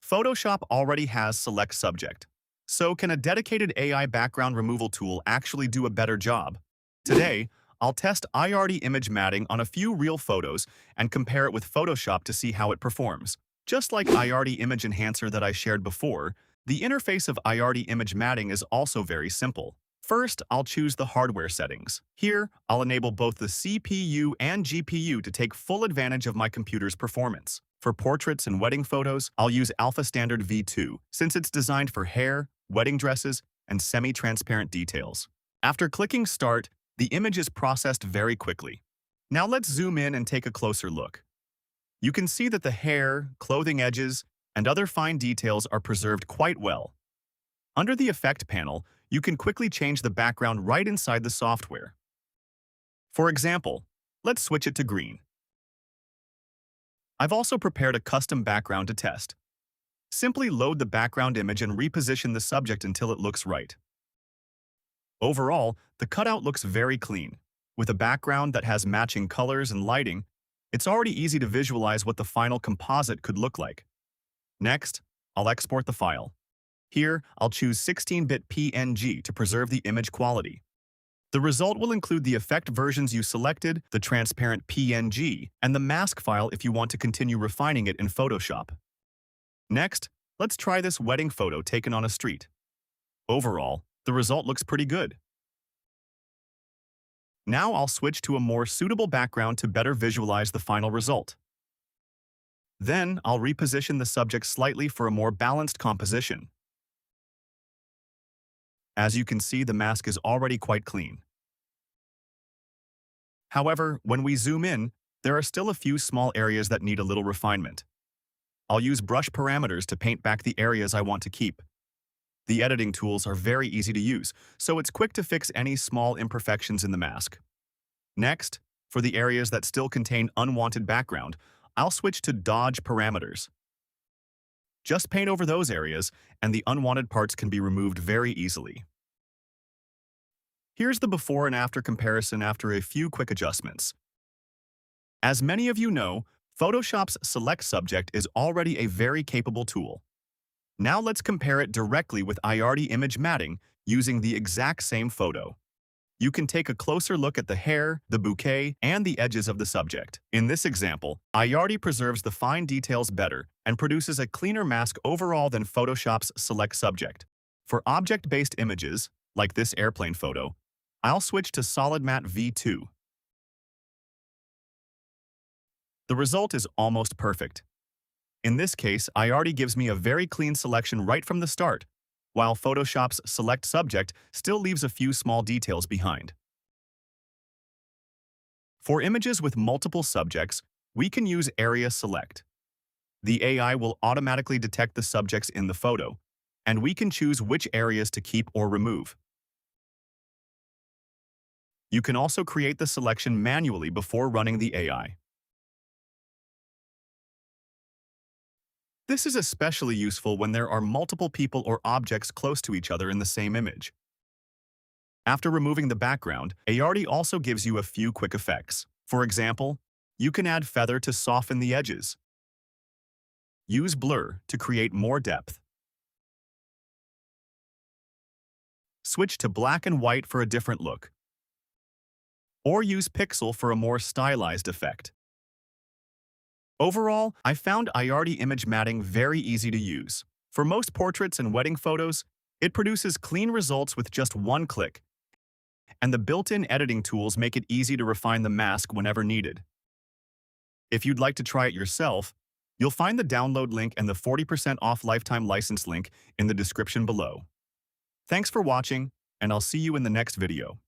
Photoshop already has Select Subject. So can a dedicated AI background removal tool actually do a better job? Today, I'll test Aiarty Image Matting on a few real photos and compare it with Photoshop to see how it performs. Just like Aiarty Image Enhancer that I shared before, the interface of Aiarty Image Matting is also very simple. First, I'll choose the hardware settings. Here, I'll enable both the CPU and GPU to take full advantage of my computer's performance. For portraits and wedding photos, I'll use Alpha Standard V2, since it's designed for hair, wedding dresses, and semi-transparent details. After clicking Start, the image is processed very quickly. Now let's zoom in and take a closer look. You can see that the hair, clothing edges, and other fine details are preserved quite well. Under the Effect panel, you can quickly change the background right inside the software. For example, let's switch it to green. I've also prepared a custom background to test. Simply load the background image and reposition the subject until it looks right. Overall, the cutout looks very clean. With a background that has matching colors and lighting, it's already easy to visualize what the final composite could look like. Next, I'll export the file. Here, I'll choose 16-bit PNG to preserve the image quality. The result will include the effect versions you selected, the transparent PNG, and the mask file if you want to continue refining it in Photoshop. Next, let's try this wedding photo taken on a street. Overall, the result looks pretty good. Now I'll switch to a more suitable background to better visualize the final result. Then I'll reposition the subject slightly for a more balanced composition. As you can see, the mask is already quite clean. However, when we zoom in, there are still a few small areas that need a little refinement. I'll use brush parameters to paint back the areas I want to keep. The editing tools are very easy to use, so it's quick to fix any small imperfections in the mask. Next, for the areas that still contain unwanted background, I'll switch to dodge parameters. Just paint over those areas, and the unwanted parts can be removed very easily. Here's the before and after comparison after a few quick adjustments. As many of you know, Photoshop's Select Subject is already a very capable tool. Now let's compare it directly with Aiarty Image Matting using the exact same photo. You can take a closer look at the hair, the bouquet, and the edges of the subject. In this example, Aiarty preserves the fine details better and produces a cleaner mask overall than Photoshop's Select Subject. For object-based images, like this airplane photo, I'll switch to Solid Matte V2. The result is almost perfect. In this case, Aiarty gives me a very clean selection right from the start, while Photoshop's Select Subject still leaves a few small details behind. For images with multiple subjects, we can use Area Select. The AI will automatically detect the subjects in the photo, and we can choose which areas to keep or remove. You can also create the selection manually before running the AI. This is especially useful when there are multiple people or objects close to each other in the same image. After removing the background, Aiarty also gives you a few quick effects. For example, you can add feather to soften the edges. Use blur to create more depth. Switch to black and white for a different look. Or use pixel for a more stylized effect. Overall, I found Aiarty Image Matting very easy to use. For most portraits and wedding photos, it produces clean results with just one click, and the built-in editing tools make it easy to refine the mask whenever needed. If you'd like to try it yourself, you'll find the download link and the 40% off lifetime license link in the description below. Thanks for watching, and I'll see you in the next video.